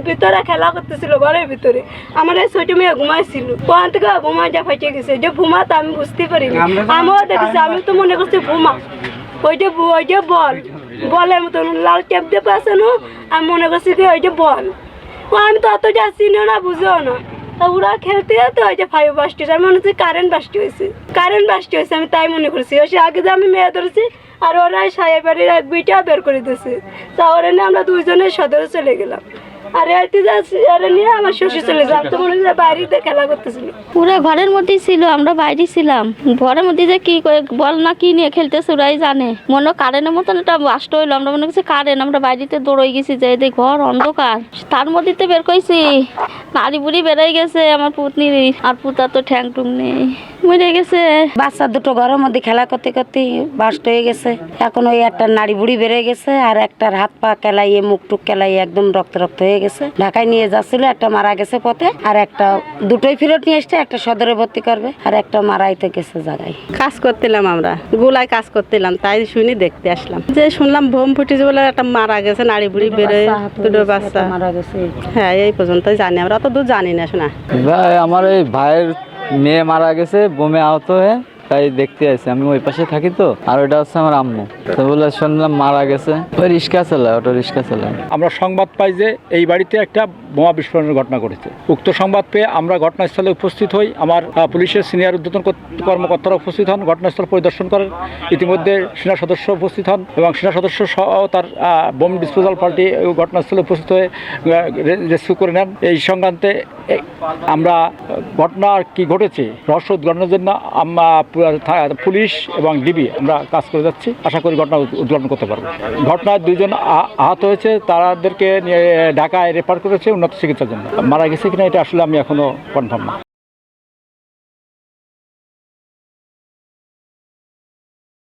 ভিতরে খেলা করতেছিল ঘরের ভিতরে। আমার এই ছোট মেয়ে ঘুমাইছিল, ওখান থেকে বোমা যা ফাইটে গেছে। যে বোমা তো আমি বুঝতে পারিনি, আমিও দেখেছি, আমি তো মনে করছি বোমা। ওইটা বলের মতন লাল টেপ দিয়ে পাশে না, আমি মনে করছি কি ওইটা বল। ও আমি তো অতটা চিনিও না, বুঝেও না। তা ওরা খেলতে যেতে ওই যে ফাইভ বাস্টি, আমি মনে হচ্ছে কারেন্ট বাস্টি হয়েছে, আমি তাই মনে করছি। ওই আগে যে আমি মেয়ে ধরেছি, আর ওরা সাহেব বাড়ির এক বিটা বের করে দিয়েছে। তা ওরা নিয়ে আমরা দুইজনের সদরে চলে গেলাম। আর এতে যাচ্ছি, আরে নিয়ে আমার শ্বশুর চলে যাম, তো মনে হচ্ছে বাড়িতে খেলা করতেছিল। পুরা ঘরের মধ্যেই ছিল, আমরা বাইরে ছিলাম। ঘরের মধ্যে যে কি করে বল না কি নিয়ে খেলতেছে ওরাই জানে। মনে কারেন্টের মতন একটা বাস্ট হইলো, আমরা মনে করছি কারেন্ট। আমরা বাড়িতে দৌড়ই গেছি, যে এদের ঘর অন্ধকার, তার মধ্যে তো বের করেছি। নারী বুড়ি বেড়াই গেছে আমার পুতনি, আর পুতা তো ঠ্যাং টুং নেই, মরে গেছে। বাচ্চা দুটো ঘরের মধ্যে খেলা করতে করতে বাস্ট হয়ে গেছে। এখন ওই একটা নাড়ি বুড়ি বেড়ে গেছে, আর একটার হাত পা কেলাইয়ে মুখ টুক কেলাইয়ে একদম রক্ত হয়ে গেছে। ঢাকায় নিয়ে যাচ্ছিল, একটা মারা গেছে পথে, আর একটা দুটোই ফেরত নিয়ে এসছে। একটা সদরে ভর্তি করবে, আর একটা মারাই তো গেছে জায়গায়। কাজ করতেলাম, আমরা গোলায় কাজ করতেলাম, তাই শুনি দেখতে আসলাম। যে শুনলাম বোম ফুটেছে বলে একটা মারা গেছে, নাড়ি বুড়ি বেড়ে দুটো বাচ্চা মারা গেছে। হ্যাঁ, এই পর্যন্তই জানি, আমরা অত দূর জানি না। শোনা আমার এই ভাইয়ের মেয়ে মারা গেছে বোমে আহত হয়ে, তাই দেখতে আসি। আমি ওই পাশে থাকি তো, আর ওইটা হচ্ছে আমার আম্মু। তো বলে শুনলাম মারা গেছে, ওই রিক্সা চালায়, অটো রিক্সা চালায়। আমরা সংবাদ পাই যে এই বাড়িতে একটা বোমা বিস্ফোরণের ঘটনা ঘটেছে। উক্ত সংবাদ পেয়ে আমরা ঘটনাস্থলে উপস্থিত হই। আমার পুলিশের সিনিয়র ঊর্ধ্বতন কর্মকর্তারা উপস্থিত হন, ঘটনাস্থল পরিদর্শন করেন। ইতিমধ্যে সেনা সদস্য উপস্থিত হন এবং সেনা সদস্য সহ তার বোম ডিসপোজাল পার্টি ঘটনাস্থলে উপস্থিত হয়ে রেস্কিউ করে নেন। এই সংক্রান্তে আমরা ঘটনা কি ঘটেছে রহস্য উদ্ঘাটনের জন্য পুলিশ এবং ডিবি আমরা কাজ করে যাচ্ছি। আশা করি ঘটনা উদ্ঘাটন করতে পারবো। ঘটনায় দুইজন আহত হয়েছে, তাদেরকে নিয়ে ঢাকায় রেফার করেছে উন্নত চিকিৎসার জন্য। মারা গেছে কিনা এটা আসলে আমি এখনো কনফার্ম না।